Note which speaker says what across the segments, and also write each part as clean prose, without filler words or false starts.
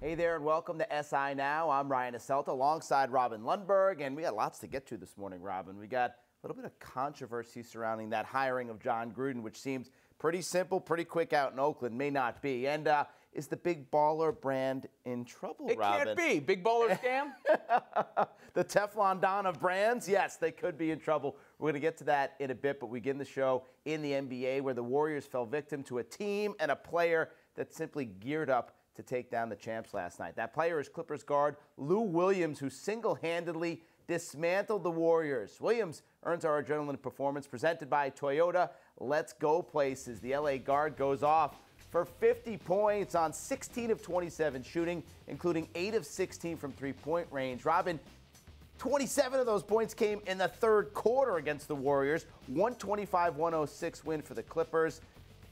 Speaker 1: Hey there and welcome to SI Now. I'm Ryan Aselta alongside Robin Lundberg, and we got lots to get to this morning, Robin. We got a little bit of controversy surrounding that hiring of John Gruden, which seems pretty simple, pretty quick out in Oakland. May not be. And is the Big Baller brand in trouble, Robin?
Speaker 2: It can't be. Big Baller scam?
Speaker 1: The Teflon Don of brands? Yes, they could be in trouble. We're going to get to that in a bit, but we begin the show in the NBA where the Warriors fell victim to a team and a player that simply geared up to take down the champs last night. That player is Clippers guard Lou Williams, who single-handedly dismantled the Warriors. Williams earns our adrenaline performance presented by Toyota. Let's go places. The LA guard goes off for 50 points on 16 of 27 shooting, including 8 of 16 from three-point range. Robin, 27 of those points came in the third quarter against the Warriors. 125-106 win for the Clippers.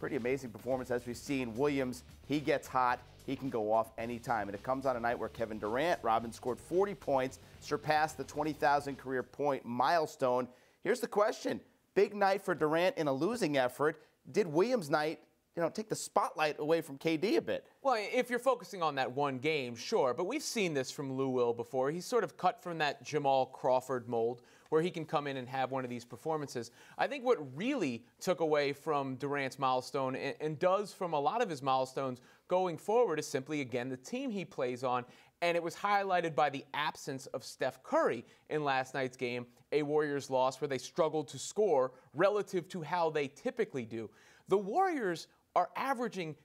Speaker 1: Pretty amazing performance as we've seen. Williams, he gets hot. He can go off anytime. And it comes on a night where Kevin Durant, Robin, scored 40 points, surpassed the 20,000 career point milestone. Here's the question. Big night for Durant in a losing effort. Did Williams' night, take the spotlight away from KD a bit?
Speaker 2: Well, if you're focusing on that one game, sure. But we've seen this from Lou Will before. He's sort of cut from that Jamal Crawford mold where he can come in and have one of these performances. I think what really took away from Durant's milestone and does from a lot of his milestones going forward is simply, again, the team he plays on. And it was highlighted by the absence of Steph Curry in last night's game, a Warriors loss where they struggled to score relative to how they typically do. The Warriors are averaging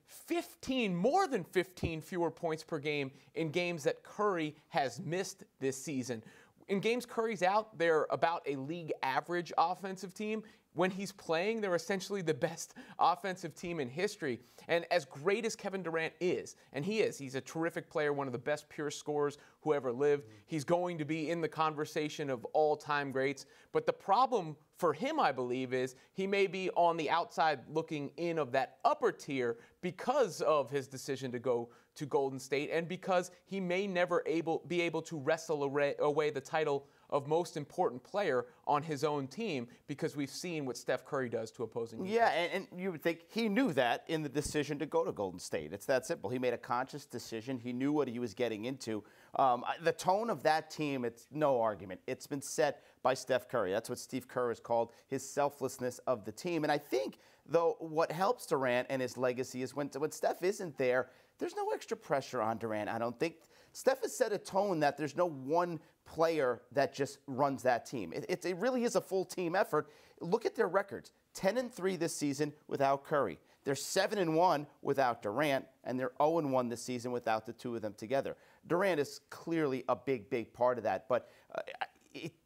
Speaker 2: more than 15 fewer points per game in games that Curry has missed this season. In games Curry's out, they're about a league average offensive team. When he's playing, they're essentially the best offensive team in history. And as great as Kevin Durant is, and he's a terrific player, one of the best pure scorers who ever lived. He's going to be in the conversation of all-time greats. But the problem for him, I believe, is he may be on the outside looking in of that upper tier because of his decision to go to Golden State and because he may never be able to wrestle away the title of most important player on his own team because we've seen what Steph Curry does to opposing teams.
Speaker 1: Yeah, and you would think he knew that in the decision to go to Golden State. It's that simple. He made a conscious decision. He knew what he was getting into. The tone of that team, it's no argument. It's been set by Steph Curry. That's what Steve Kerr has called his selflessness of the team. And I think, though, what helps Durant and his legacy is when Steph isn't there, there's no extra pressure on Durant. I don't think Steph has set a tone that there's no one player that just runs that team. It really is a full team effort. Look at their records. 10-3 this season without Curry. They're 7-1 without Durant, and they're 0-1 this season without the two of them together. Durant is clearly a big part of that, but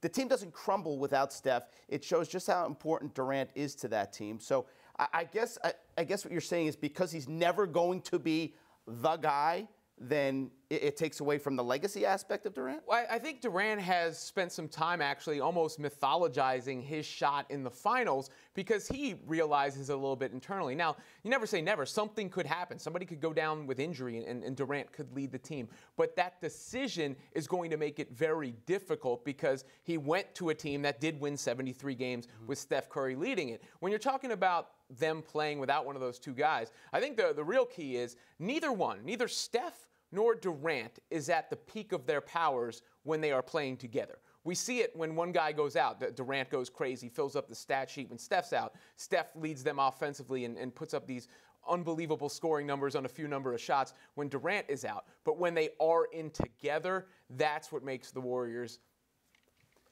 Speaker 1: the team doesn't crumble without Steph. It shows just how important Durant is to that team. So I guess what you're saying is because he's never going to be the guy, then it takes away from the legacy aspect of Durant?
Speaker 2: Well, I think Durant has spent some time actually almost mythologizing his shot in the finals because he realizes a little bit internally. Now, you never say never. Something could happen. Somebody could go down with injury and Durant could lead the team. But that decision is going to make it very difficult because he went to a team that did win 73 games with Steph Curry leading it. When you're talking about them playing without one of those two guys, I think the real key is neither Steph nor Durant is at the peak of their powers when they are playing together. We see it when one guy goes out. Durant goes crazy, fills up the stat sheet when Steph's out. Steph leads them offensively and puts up these unbelievable scoring numbers on a few number of shots when Durant is out. But when they are in together, that's what makes the Warriors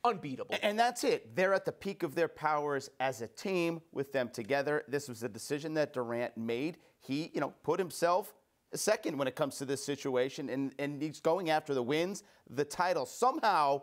Speaker 2: unbeatable.
Speaker 1: And that's it. They're at the peak of their powers as a team with them together. This was a decision that Durant made. He, put himself second when it comes to this situation, and he's going after the wins, the title. Somehow,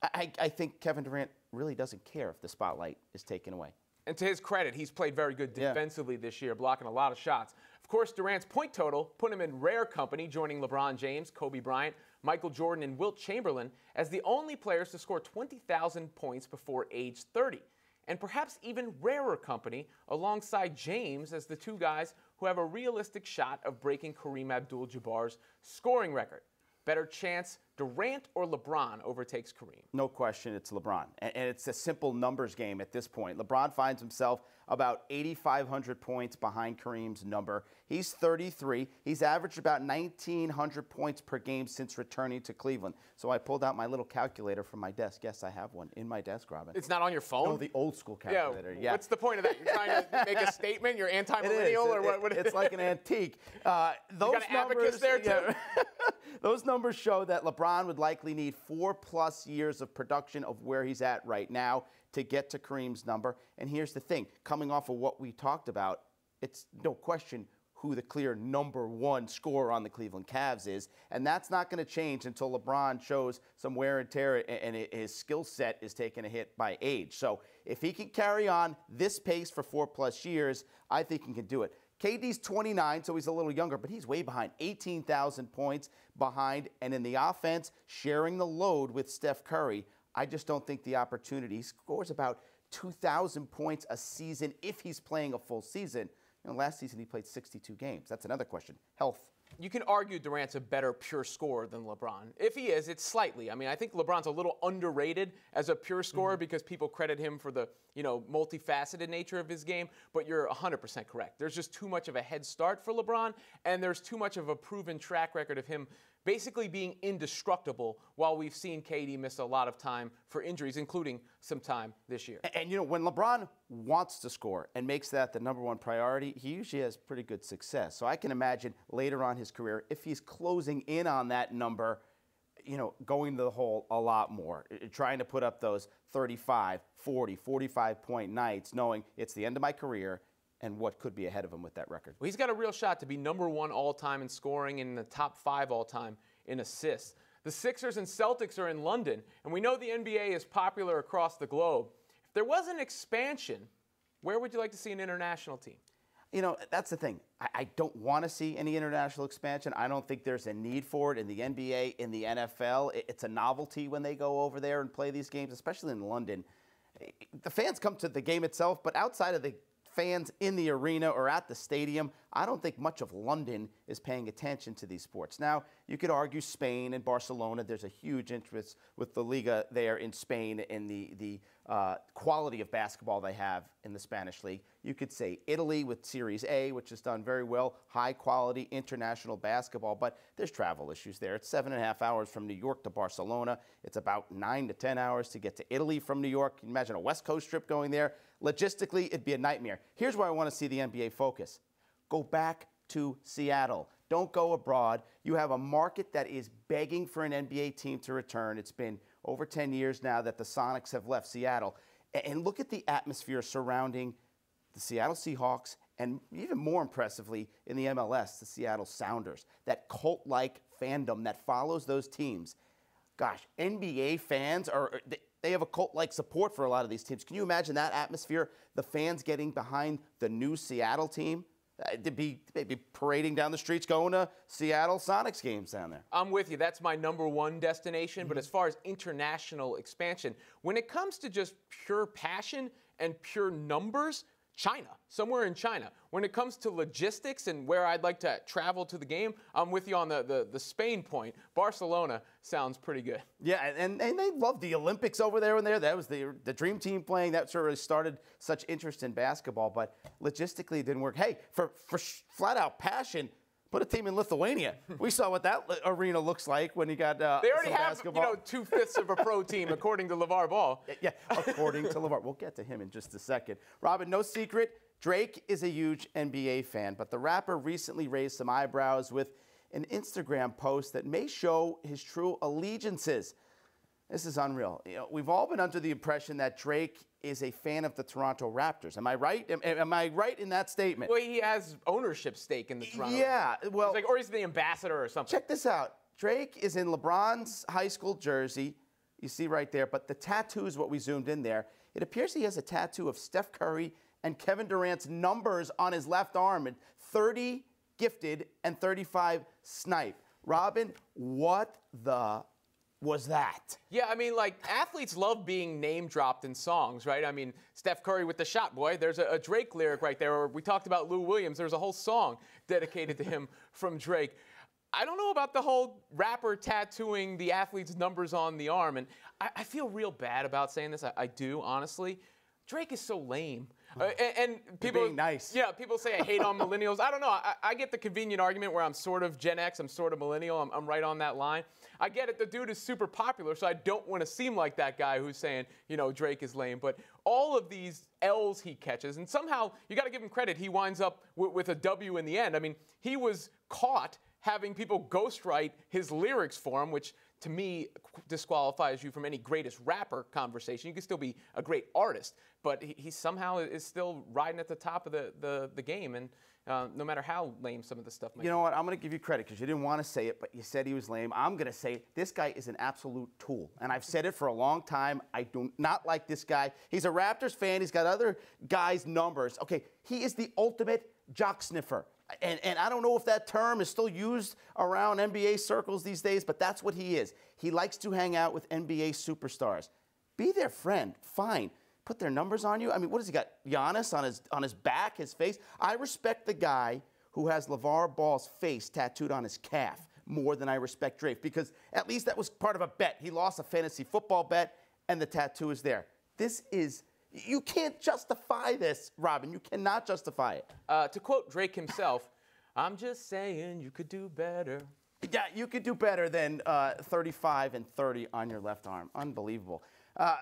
Speaker 1: I think Kevin Durant really doesn't care if the spotlight is taken away.
Speaker 2: And to his credit, he's played very good defensively this year, blocking a lot of shots. Of course, Durant's point total put him in rare company, joining LeBron James, Kobe Bryant, Michael Jordan, and Wilt Chamberlain as the only players to score 20,000 points before age 30. And perhaps even rarer company alongside James as the two guys who have a realistic shot of breaking Kareem Abdul-Jabbar's scoring record. Better chance Durant or LeBron overtakes Kareem?
Speaker 1: No question, it's LeBron. And it's a simple numbers game at this point. LeBron finds himself about 8,500 points behind Kareem's number. He's 33. He's averaged about 1,900 points per game since returning to Cleveland. So I pulled out my little calculator from my desk. Yes, I have one in my desk, Robin.
Speaker 2: It's not on your phone?
Speaker 1: No, the old school calculator.
Speaker 2: Yeah. What's the point of that? You're trying to make a statement? You're anti-millennial? Or what?
Speaker 1: It's like an antique.
Speaker 2: Those you got an abacus there, too?
Speaker 1: Yeah. Those numbers show that LeBron would likely need 4+ years of production of where he's at right now to get to Kareem's number. And here's the thing. Coming off of what we talked about, it's no question who the clear number one scorer on the Cleveland Cavs is. And that's not going to change until LeBron shows some wear and tear and his skill set is taking a hit by age. So if he can carry on this pace for 4+ years, I think he can do it. KD's 29, so he's a little younger, but he's way behind, 18,000 points behind. And in the offense, sharing the load with Steph Curry, I just don't think the opportunity. He scores about 2,000 points a season if he's playing a full season. Last season he played 62 games. That's another question. Health.
Speaker 2: You can argue Durant's a better pure scorer than LeBron. If he is, it's slightly. I mean, I think LeBron's a little underrated as a pure scorer because people credit him for the, multifaceted nature of his game, but you're 100% correct. There's just too much of a head start for LeBron, and there's too much of a proven track record of him basically being indestructible while we've seen KD miss a lot of time for injuries, including some time this year.
Speaker 1: And when LeBron wants to score and makes that the number one priority, he usually has pretty good success. So I can imagine later on his career, if he's closing in on that number, going to the hole a lot more, trying to put up those 35, 40, 45-point nights, knowing it's the end of my career and what could be ahead of him with that record.
Speaker 2: Well, he's got a real shot to be number one all-time in scoring and in the top 5 all-time in assists. The Sixers and Celtics are in London, and we know the NBA is popular across the globe. If there was an expansion, where would you like to see an international team?
Speaker 1: That's the thing. I don't want to see any international expansion. I don't think there's a need for it in the NBA, in the NFL. It's a novelty when they go over there and play these games, especially in London. The fans come to the game itself, but outside of the fans in the arena or at the stadium, I don't think much of London is paying attention to these sports. Now, you could argue Spain and Barcelona. There's a huge interest with the Liga there in Spain and the quality of basketball they have in the Spanish league. You could say Italy with Series A, which has done very well, high-quality international basketball, but there's travel issues there. It's 7.5 hours from New York to Barcelona. It's about 9 to 10 hours to get to Italy from New York. Can you imagine a West Coast trip going there? Logistically, it'd be a nightmare. Here's where I want to see the NBA focus. Go back to Seattle. Don't go abroad. You have a market that is begging for an NBA team to return. It's been over 10 years now that the Sonics have left Seattle. And look at the atmosphere surrounding the Seattle Seahawks and even more impressively in the MLS, the Seattle Sounders. That cult-like fandom that follows those teams. Gosh, NBA fans they have a cult-like support for a lot of these teams. Can you imagine that atmosphere? The fans getting behind the new Seattle team? They'd be parading down the streets going to Seattle Sonics games down there.
Speaker 2: I'm with you. That's my number one destination. But as far as international expansion, when it comes to just pure passion and pure numbers, China, somewhere in China. When it comes to logistics and where I'd like to travel to the game, I'm with you on the Spain point. Barcelona sounds pretty good.
Speaker 1: Yeah, and they love the Olympics over there and there. That was the dream team playing. That sort of started such interest in basketball, but logistically it didn't work. Hey, for flat-out passion, put a team in Lithuania. We saw what that arena looks like when you got
Speaker 2: they already have,
Speaker 1: basketball.
Speaker 2: 2/5 of a pro team, according to LeVar Ball.
Speaker 1: Yeah, according to LeVar. We'll get to him in just a second. Robin, no secret, Drake is a huge NBA fan, but the rapper recently raised some eyebrows with an Instagram post that may show his true allegiances. This is unreal. We've all been under the impression that Drake is a fan of the Toronto Raptors. Am I right? Am I right in that statement?
Speaker 2: Well, he has ownership stake in the Toronto.
Speaker 1: Yeah, well,
Speaker 2: or he's the ambassador or something.
Speaker 1: Check this out. Drake is in LeBron's high school jersey. You see right there, but the tattoo is what we zoomed in there. It appears he has a tattoo of Steph Curry and Kevin Durant's numbers on his left arm, and 30 gifted and 35 snipe. Robin, what the was that?
Speaker 2: Yeah, I mean, athletes love being name dropped in songs, right? I mean, Steph Curry with the shot, boy. There's a Drake lyric right there. Or we talked about Lou Williams. There's a whole song dedicated to him from Drake. I don't know about the whole rapper tattooing the athlete's numbers on the arm, and I feel real bad about saying this. I do, honestly. Drake is so lame. And people,
Speaker 1: being nice.
Speaker 2: Yeah, people say I hate on millennials. I don't know. I get the convenient argument where I'm sort of Gen X, I'm sort of millennial. I'm right on that line. I get it. The dude is super popular, so I don't want to seem like that guy who's saying, Drake is lame. But all of these L's he catches, and somehow you got to give him credit. He winds up with a W in the end. I mean, he was caught having people ghostwrite his lyrics for him, which to me disqualifies you from any greatest rapper conversation. You can still be a great artist, but he somehow is still riding at the top of the game, and no matter how lame some of the stuff might be.
Speaker 1: You know what? I'm going to give you credit because you didn't want to say it, but you said he was lame. I'm going to say it. This guy is an absolute tool, and I've said it for a long time. I do not like this guy. He's a Raptors fan. He's got other guys' numbers. Okay, he is the ultimate jock sniffer. And I don't know if that term is still used around NBA circles these days, but that's what he is. He likes to hang out with NBA superstars. Be their friend, fine. Put their numbers on you. I mean, what has he got? Giannis on his back, his face? I respect the guy who has LeVar Ball's face tattooed on his calf more than I respect Drake, because at least that was part of a bet. He lost a fantasy football bet, and the tattoo is there. You can't justify this, Robin. You cannot justify it.
Speaker 2: To quote Drake himself, I'm just saying you could do better.
Speaker 1: Yeah, you could do better than 35 and 30 on your left arm. Unbelievable.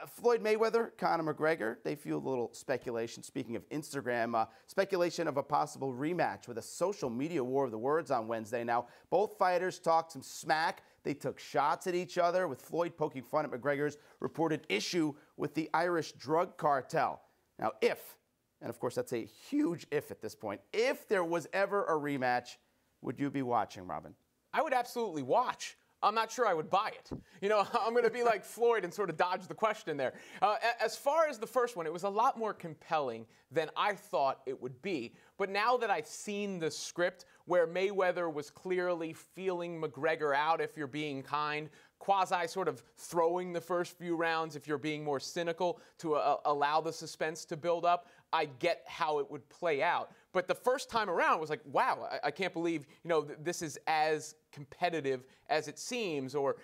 Speaker 1: Floyd Mayweather, Conor McGregor, they fueled a little speculation. Speaking of Instagram, speculation of a possible rematch with a social media war of the words on Wednesday. Now, both fighters talked some smack. They took shots at each other, with Floyd poking fun at McGregor's reported issue with the Irish drug cartel. Now, and of course that's a huge if at this point, if there was ever a rematch, would you be watching, Robin?
Speaker 2: I would absolutely watch. I'm not sure I would buy it. I'm going to be like Floyd and sort of dodge the question there. As far as the first one, it was a lot more compelling than I thought it would be. But now that I've seen the script where Mayweather was clearly feeling McGregor out, if you're being kind, quasi sort of throwing the first few rounds if you're being more cynical to allow the suspense to build up, I get how it would play out. But the first time around was like, wow, I can't believe, this is as competitive as it seems, or,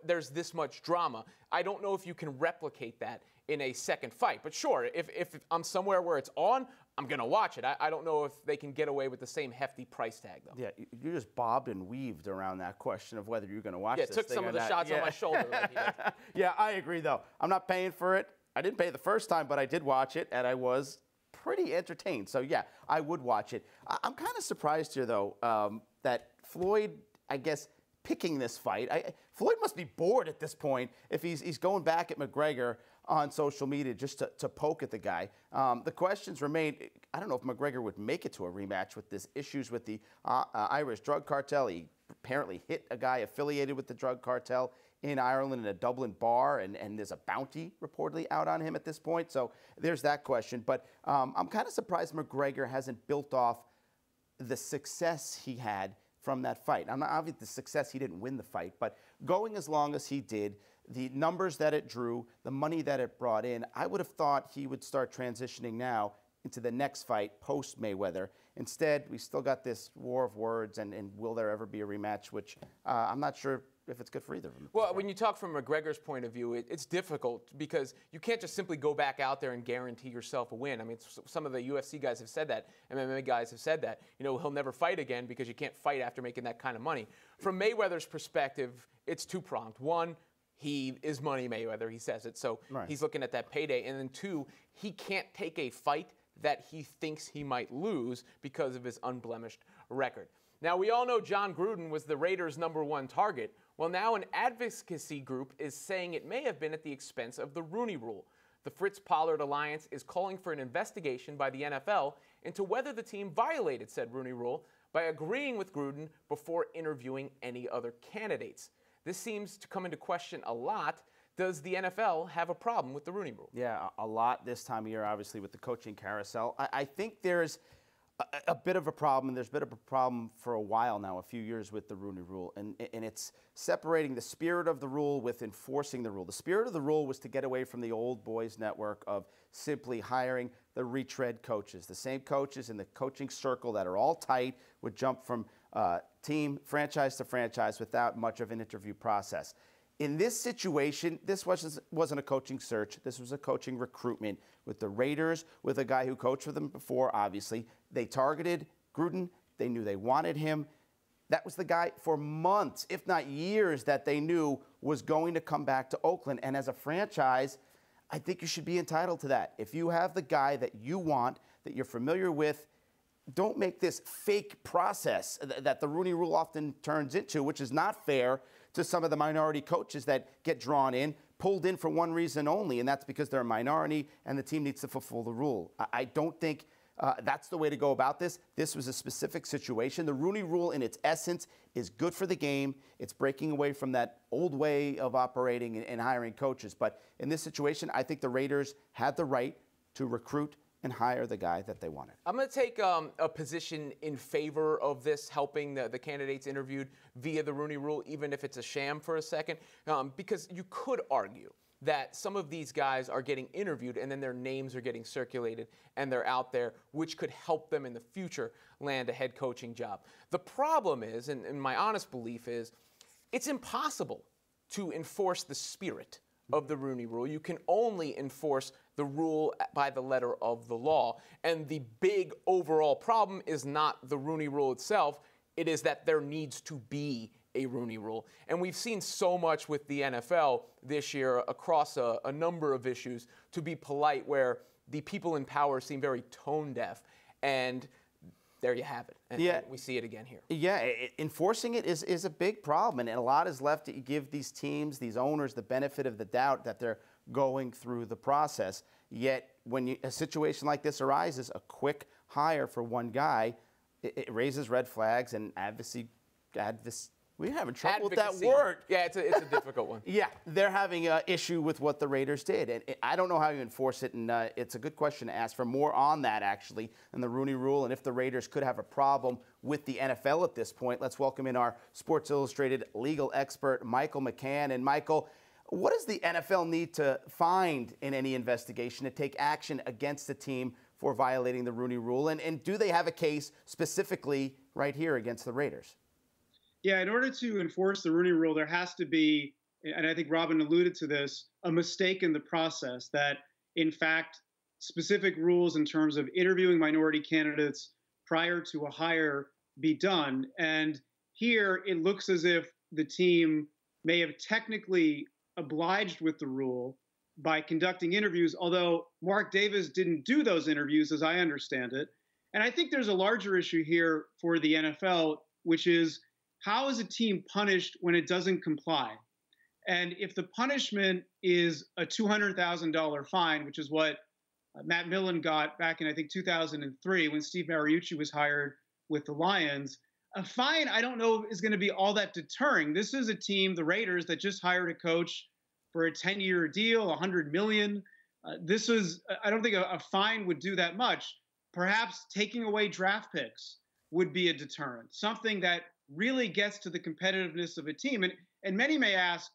Speaker 2: there's this much drama. I don't know if you can replicate that in a second fight. But sure, if I'm somewhere where it's on, I'm going to watch it. I don't know if they can get away with the same hefty price tag, though.
Speaker 1: Yeah, you just bobbed and weaved around that question of whether you're going to watch this.
Speaker 2: Yeah, took some of the shots on my shoulder. Like he did.
Speaker 1: Yeah, I agree, though. I'm not paying for it. I didn't pay the first time, but I did watch it, and I was pretty entertained. So, yeah, I would watch it. I'm kind of surprised here, though, that Floyd, I guess, picking this fight. Floyd must be bored at this point if he's going back at McGregor on social media just to poke at the guy. The questions remain. I don't know if McGregor would make it to a rematch with this issues with the Irish drug cartel. He apparently hit a guy affiliated with the drug cartel in Ireland in a Dublin bar, and there's a bounty reportedly out on him at this point. So there's that question. But I'm kind of surprised McGregor hasn't built off the success he had from that fight. I'm not obviously the success, he didn't win the fight, but going as long as he did, the numbers that it drew, the money that it brought in, I would have thought he would start transitioning now into the next fight post Mayweather. Instead, we still got this war of words, and will there ever be a rematch, which I'm not sure if it's good for either of them.
Speaker 2: Well, when you talk from McGregor's point of view, it's difficult because you can't just simply go back out there and guarantee yourself a win. I mean, some of the UFC guys have said that, MMA guys have said that. He'll never fight again because you can't fight after making that kind of money. From Mayweather's perspective, it's two-pronged. One, he is money Mayweather, he says it, so right. He's looking at that payday. And then two, he can't take a fight that he thinks he might lose because of his unblemished record. Now, we all know John Gruden was the Raiders' #1 target. Well, now an advocacy group is saying it may have been at the expense of the Rooney Rule. The Fritz Pollard Alliance is calling for an investigation by the NFL into whether the team violated said Rooney Rule by agreeing with Gruden before interviewing any other candidates. This seems to come into question a lot. Does the NFL have a problem with the Rooney Rule?
Speaker 1: Yeah, a lot this time of year, obviously, with the coaching carousel. I think there's a bit of a problem, and there's been a problem for a while now, a few years with the Rooney Rule, and it's separating the spirit of the rule with enforcing the rule. The spirit of the rule was to get away from the old boys network of simply hiring the retread coaches. The same coaches in the coaching circle that are all tight would jump from team, franchise to franchise, without much of an interview process. In this situation, this wasn't a coaching search. This was a coaching recruitment with the Raiders, with a guy who coached for them before, obviously. They targeted Gruden. They knew they wanted him. That was the guy for months, if not years, that they knew was going to come back to Oakland. And as a franchise, I think you should be entitled to that. If you have the guy that you want, that you're familiar with, don't make this fake process that the Rooney Rule often turns into, which is not fair to some of the minority coaches that get drawn in, pulled in for one reason only, and that's because they're a minority and the team needs to fulfill the rule. I don't think that's the way to go about this. This was a specific situation. The Rooney Rule, in its essence, is good for the game. It's breaking away from that old way of operating and hiring coaches. But in this situation, I think the Raiders had the right to recruit and hire the guy that they wanted. I'm
Speaker 2: going to take a position in favor of this, helping the candidates interviewed via the Rooney Rule, even if it's a sham for a second, because you could argue that some of these guys are getting interviewed and then their names are getting circulated and they're out there, which could help them in the future land a head coaching job. The problem is, and my honest belief is, it's impossible to enforce the spirit of the Rooney Rule. You can only enforce the rule by the letter of the law. And the big overall problem is not the Rooney Rule itself. It is that there needs to be a Rooney Rule. And we've seen so much with the NFL this year across a number of issues, to be polite, where the people in power seem very tone deaf. And there you have it. And we see it again here.
Speaker 1: Yeah, enforcing it is a big problem, and a lot is left to give these teams, these owners, the benefit of the doubt that they're going through the process. Yet when a situation like this arises, a quick hire for one guy, it raises red flags and we're having trouble with that word.
Speaker 2: Yeah, it's a difficult one.
Speaker 1: Yeah, they're having an issue with what the Raiders did. And I don't know how you enforce it, and it's a good question to ask for more on that, actually, and the Rooney Rule, and if the Raiders could have a problem with the NFL at this point. Let's welcome in our Sports Illustrated legal expert, Michael McCann. And Michael, what does the NFL need to find in any investigation to take action against the team for violating the Rooney Rule? And do they have a case specifically right here against the Raiders?
Speaker 3: Yeah, in order to enforce the Rooney Rule, there has to be, and I think Robin alluded to this, a mistake in the process, that, in fact, specific rules in terms of interviewing minority candidates prior to a hire be done. And here it looks as if the team may have technically obliged with the rule by conducting interviews, although Mark Davis didn't do those interviews, as I understand it. And I think there's a larger issue here for the NFL, which is, how is a team punished when it doesn't comply? And if the punishment is a $200,000 fine, which is what Matt Millen got back in, I think, 2003, when Steve Mariucci was hired with the Lions, a fine, I don't know, is going to be all that deterring. This is a team, the Raiders, that just hired a coach for a 10-year deal, $100 million. I don't think a fine would do that much. Perhaps taking away draft picks would be a deterrent, something that really gets to the competitiveness of a team. And many may ask,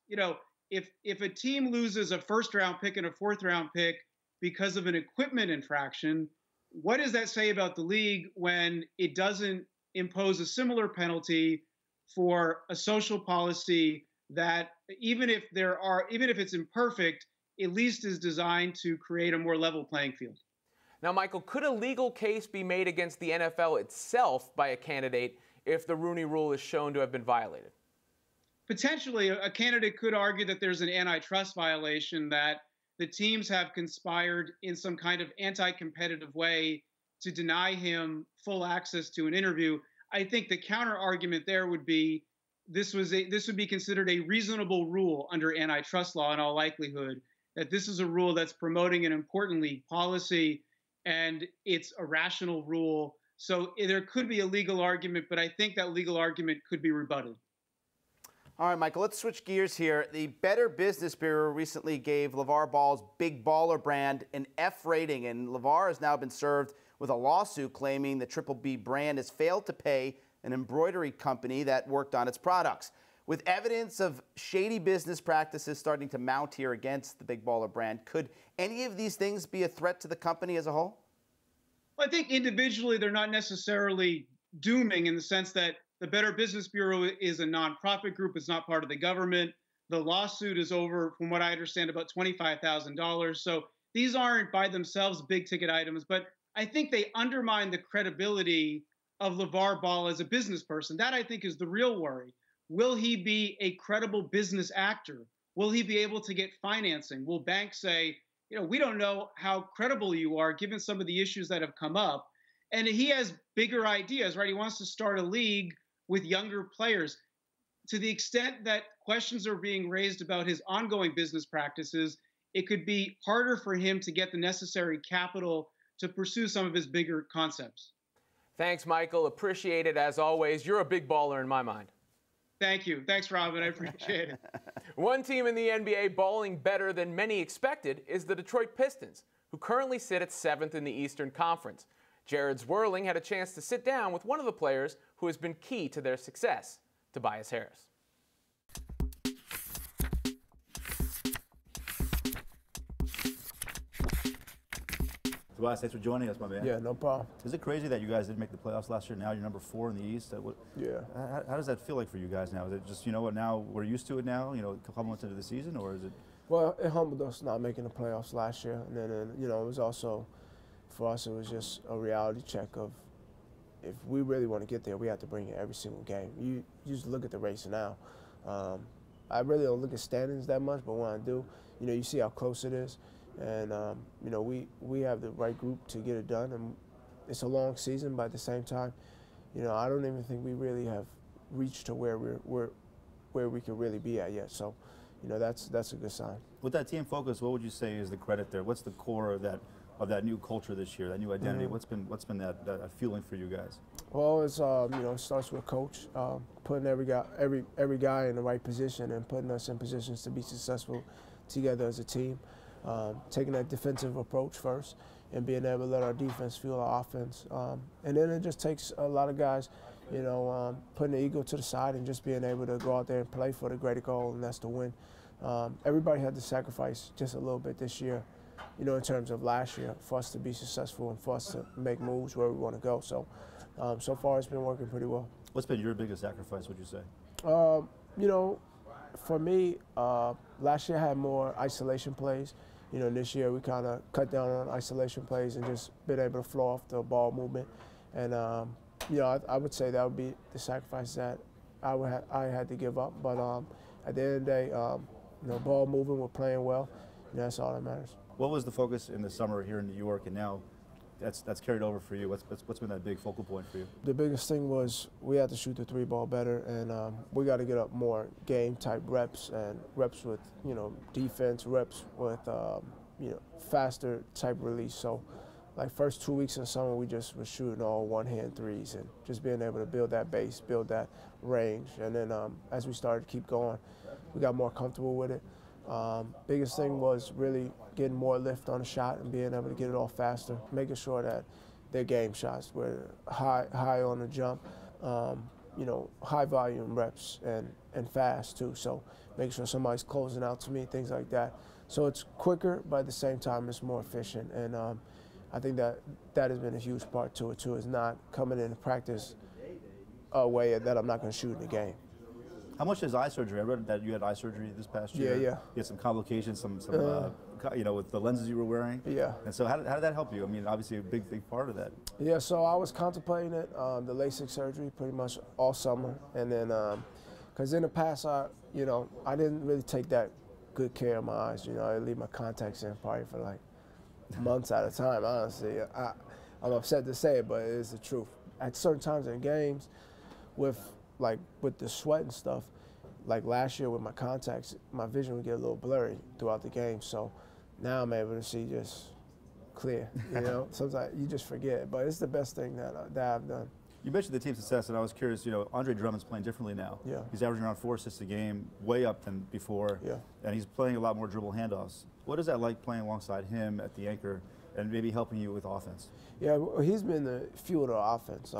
Speaker 3: if a team loses a first-round pick and a fourth-round pick because of an equipment infraction, what does that say about the league when it doesn't impose a similar penalty for a social policy that, even if it's imperfect, at least is designed to create a more level playing field?
Speaker 2: Now, Michael, could a legal case be made against the NFL itself by a candidate if the Rooney Rule is shown to have been violated?
Speaker 3: Potentially, a candidate could argue that there's an antitrust violation, that the teams have conspired in some kind of anti-competitive way to deny him full access to an interview. I think the counter argument there would be this would be considered a reasonable rule under antitrust law in all likelihood, that this is a rule that's promoting an important league policy, and it's a rational rule. So there could be a legal argument, but I think that legal argument could be rebutted.
Speaker 1: All right, Michael, let's switch gears here. The Better Business Bureau recently gave LeVar Ball's Big Baller brand an F rating, and LeVar has now been served with a lawsuit claiming the Triple B brand has failed to pay an embroidery company that worked on its products. With evidence of shady business practices starting to mount here against the Big Baller brand, could any of these things be a threat to the company as a whole?
Speaker 3: Well, I think individually they're not necessarily dooming, in the sense that The Better Business Bureau is a nonprofit group. It's not part of the government. The lawsuit is over, from what I understand, about $25,000. So these aren't by themselves big ticket items, but I think they undermine the credibility of LeVar Ball as a business person. That, I think, is the real worry. Will he be a credible business actor? Will he be able to get financing? Will banks say, we don't know how credible you are given some of the issues that have come up? And he has bigger ideas, right? He wants to start a league with younger players. To the extent that questions are being raised about his ongoing business practices, it could be harder for him to get the necessary capital to pursue some of his bigger concepts.
Speaker 2: Thanks, Michael. Appreciate it as always. You're a big baller in my mind.
Speaker 3: Thank you. Thanks, Robin. I appreciate it.
Speaker 2: One team in the NBA balling better than many expected is the Detroit Pistons, who currently sit at 7th in the Eastern Conference. Jared Zwerling had a chance to sit down with one of the players who has been key to their success, Tobias Harris.
Speaker 4: Tobias, thanks for joining us, my man.
Speaker 5: Yeah, no problem.
Speaker 4: Is it crazy that you guys didn't make the playoffs last year? Now you're number 4 in the East.
Speaker 5: Yeah.
Speaker 4: How does that feel like for you guys now? Is it just, now we're used to it now, a couple months into the season, or is it?
Speaker 5: Well, it humbled us not making the playoffs last year. And then, it was also, for us, it was just a reality check of if we really want to get there, we have to bring it every single game. You just look at the race now. I really don't look at standings that much, but when I do, you see how close it is. And, we have the right group to get it done. And it's a long season, but at the same time, I don't even think we really have reached to where we could really be at yet. So, that's a good sign. With that team focus, what would you say is the credit there? What's the core of that new culture this year, that new identity?
Speaker 4: Mm-hmm. What's been that feeling for you guys?
Speaker 5: Well, it's it starts with coach, putting every guy in the right position and putting us in positions to be successful together as a team. Taking that defensive approach first and being able to let our defense fuel our offense. And then it just takes a lot of guys, putting the ego to the side and just being able to go out there and play for the greater goal, and that's to win. Everybody had to sacrifice just a little bit this year, in terms of last year, for us to be successful and for us to make moves where we want to go. So, so far it's been working pretty well.
Speaker 4: What's been your biggest sacrifice, would you say?
Speaker 5: For me, last year I had more isolation plays. This year we kind of cut down on isolation plays and just been able to flow off the ball movement. And, I would say that would be the sacrifice that I had to give up. But at the end of the day, ball moving, we're playing well. That's all that matters.
Speaker 4: What was the focus in the summer here in New York, and now that's carried over for you? What's been that big focal point for you?
Speaker 5: The biggest thing was we had to shoot the 3-ball better, and we got to get up more game-type reps, and reps with, defense, reps with, faster type release. So, like, first 2 weeks in summer, we just were shooting all one-hand threes and just being able to build that base, build that range. And then as we started to keep going, we got more comfortable with it. Biggest thing was really getting more lift on the shot and being able to get it off faster, making sure that their game shots were high on the jump, high volume reps and fast too. So making sure somebody's closing out to me, things like that. So it's quicker, but at the same time it's more efficient. And I think that has been a huge part to it too, is not coming in to practice a way that I'm not going to shoot in the game.
Speaker 4: How much is eye surgery? I read that you had eye surgery this past year.
Speaker 5: Yeah.
Speaker 4: You had some complications, with the lenses you were wearing.
Speaker 5: Yeah.
Speaker 4: And so how did that help you? I mean, obviously a big part of that.
Speaker 5: Yeah, so I was contemplating it, the LASIK surgery pretty much all summer. And then, because in the past, I didn't really take that good care of my eyes. I leave my contacts in probably for like months at a time, honestly. I'm upset to say it, but it is the truth. At certain times in games, with the sweat and stuff, like last year with my contacts, my vision would get a little blurry throughout the game. So now I'm able to see just clear, Sometimes you just forget, but it's the best thing that I've done.
Speaker 4: You mentioned the team success, and I was curious, Andre Drummond's playing differently now.
Speaker 5: Yeah.
Speaker 4: He's averaging around 4 assists a game, way up than before.
Speaker 5: Yeah.
Speaker 4: And he's playing a lot more dribble handoffs. What is that like playing alongside him at the anchor and maybe helping you with offense?
Speaker 5: Yeah, well, he's been the fuel to our offense.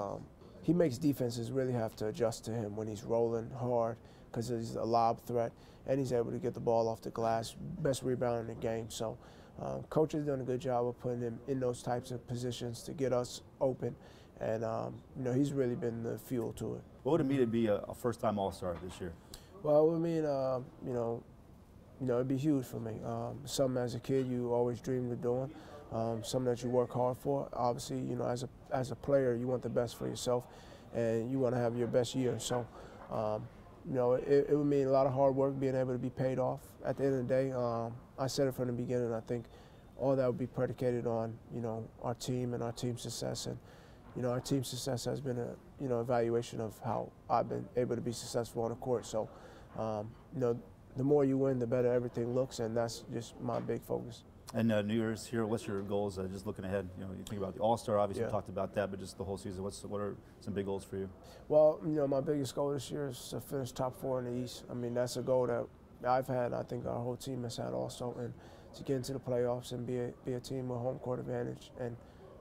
Speaker 5: He makes defenses really have to adjust to him when he's rolling hard because he's a lob threat, and he's able to get the ball off the glass, best rebounder in the game. So coach has done a good job of putting him in those types of positions to get us open, and he's really been the fuel to it.
Speaker 4: What would it mean to be a first-time All-Star this year?
Speaker 5: Well, it would mean, it'd be huge for me. Something as a kid you always dreamed of doing, something that you work hard for. Obviously, as a player, you want the best for yourself, and you want to have your best year. So, it would mean a lot of hard work, being able to be paid off. At the end of the day, I said it from the beginning. I think all that would be predicated on, our team and our team's success. And, our team's success has been a, evaluation of how I've been able to be successful on the court. So, the more you win, the better everything looks, and that's just my big focus.
Speaker 4: And New Year's here, what's your goals? Just looking ahead, you think about the All-Star. Obviously, we talked about that, but just the whole season. What are some big goals for you?
Speaker 5: Well, my biggest goal this year is to finish top 4 in the East. I mean, that's a goal that I've had. I think our whole team has had also, and to get into the playoffs and be a team with home court advantage and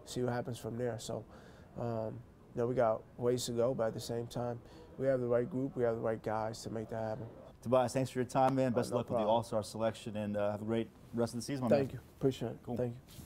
Speaker 5: see what happens from there. So, we got ways to go, but at the same time, we have the right group, we have the right guys to make that happen.
Speaker 4: Tobias, thanks for your time, man. Best
Speaker 5: No
Speaker 4: luck with the
Speaker 5: problem.
Speaker 4: All-Star selection, and have a great rest of the season, my man.
Speaker 5: Thank you. Appreciate it.
Speaker 4: Cool.
Speaker 5: Thank you.